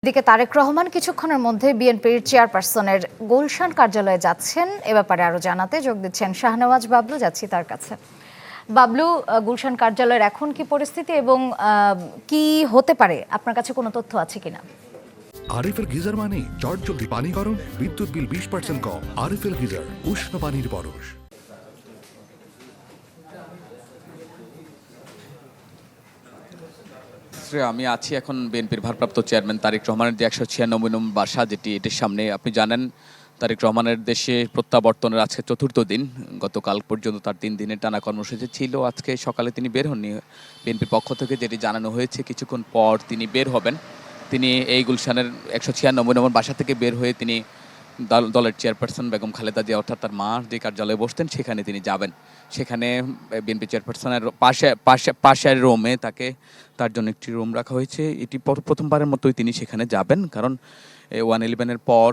এদিকে তারেক রহমান কিছুক্ষণের মধ্যে বিএনপির চেয়ারপারসনের গুলশান কার্যালয়ে যাচ্ছেন। এ ব্যাপারে আরো জানাতে যোগ দিচ্ছেন শাহনেওয়াজ বাবলু। যাচ্ছি তার কাছে। বাবলু, গুলশান কার্যালয়ের এখন কি পরিস্থিতি এবং কি হতে পারে, আপনার কাছে কোনো তথ্য আছে কিনা? আরএফএল গিজার মানে চটজলদি পানি গরম, বিদ্যুৎ বিল 20% কম। আরএফএল গিজার, উষ্ণ পানির পরশ। আমি আছি এখন বিএনপির ভারপ্রাপ্ত চেয়ারম্যান তারেক রহমানের যে 196 নম্বর বাসা, যেটি এটির সামনে। আপনি জানেন তারেক রহমানের দেশে প্রত্যাবর্তনের আজকে চতুর্থ দিন। গতকাল পর্যন্ত তার 3 দিনের টানা কর্মসূচি ছিল। আজকে সকালে তিনি বের হননি। বিএনপির পক্ষ থেকে যেটি জানানো হয়েছে, কিছুক্ষণ পর তিনি বের হবেন। তিনি এই গুলশানের 196 নম্বর বাসা থেকে বের হয়ে তিনি দলের চেয়ারপারসন বেগম খালেদা জিয়া অর্থাৎ তার মা যে কার্যালয়ে বসতেন সেখানে তিনি যাবেন। সেখানে বিএনপি চেয়ারপারসনের পাশের রুমে তার জন্য একটি রুম রাখা হয়েছে। এটি প্রথমবারের মতোই তিনি সেখানে যাবেন, কারণ 111-এর পর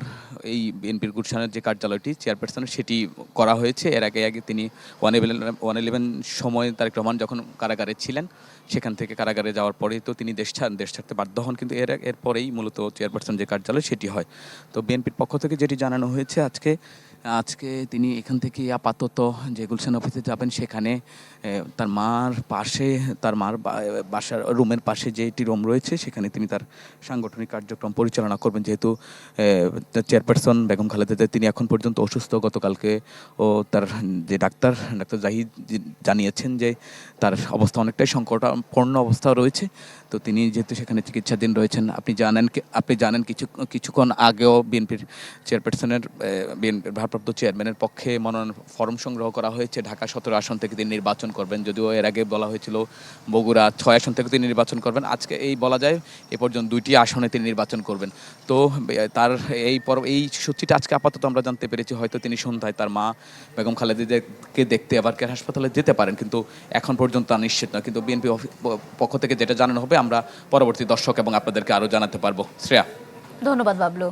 এই বিএনপির গুলশানের যে কার্যালয়টি চেয়ারপারসনের সেটি করা হয়েছে। এর আগে তিনি 111 সময় তারেক রহমান যখন কারাগারে ছিলেন, সেখান থেকে কারাগারে যাওয়ার পরেই তো তিনি দেশ ছাড়তে বাধ্য হন, কিন্তু এরপরেই মূলত চেয়ারপারসন যে কার্যালয় সেটি হয়। তো বিএনপির পক্ষ থেকে যেটি জানানো হয়েছে, আজকে তিনি এখান থেকে আপাতত যে গুলশান অফিসে যাবেন, সেখানে তার মার বাসার রুমের পাশে যে একটি রুম রয়েছে সেখানে তিনি তার সাংগঠনিক কার্যক্রম পরিচালনা করবেন। যেহেতু চেয়ারপারসন বেগম খালেদা জিয়া তিনি এখন পর্যন্ত অসুস্থ। গতকালকে তার যে ডাক্তার জাহিদ জানিয়েছেন যে তার অবস্থা অনেকটাই সংকটাপন্ন অবস্থা রয়েছে। তো তিনি যেহেতু সেখানে চিকিৎসাধীন রয়েছেন, আপনি জানেন কিছুক্ষণ আগেও বিএনপির চেয়ারপারসনের ভারপ্রাপ্ত চেয়ারম্যানের পক্ষে মনোনয়ন ফরম সংগ্রহ করা হয়েছে। ঢাকা 17 আসন থেকে তিনি নির্বাচন করবেন, যদিও এর আগে বলা হয়েছিল বগুড়া 6 আসন থেকে তিনি নির্বাচন করবেন। আজকে বলা যায় এ পর্যন্ত 2টি আসনে তিনি নির্বাচন করবেন। তো তার এই সূচিটা আজকে আপাতত আমরা জানতে পেরেছি, হয়তো তিনি সন্ধ্যায় তার মা বেগম খালেদাকে দেখতে আবার কেয়ার হাসপাতালে যেতে পারেন, কিন্তু এখন পর্যন্ত তা নিশ্চিত নয়। কিন্তু বিএনপি পক্ষ থেকে যেটা জানানো হবে আমরা পরবর্তী দর্শক এবং আপনাদেরকে আরও জানাতে পারবো। শ্রেয়া, ধন্যবাদ বাবলু।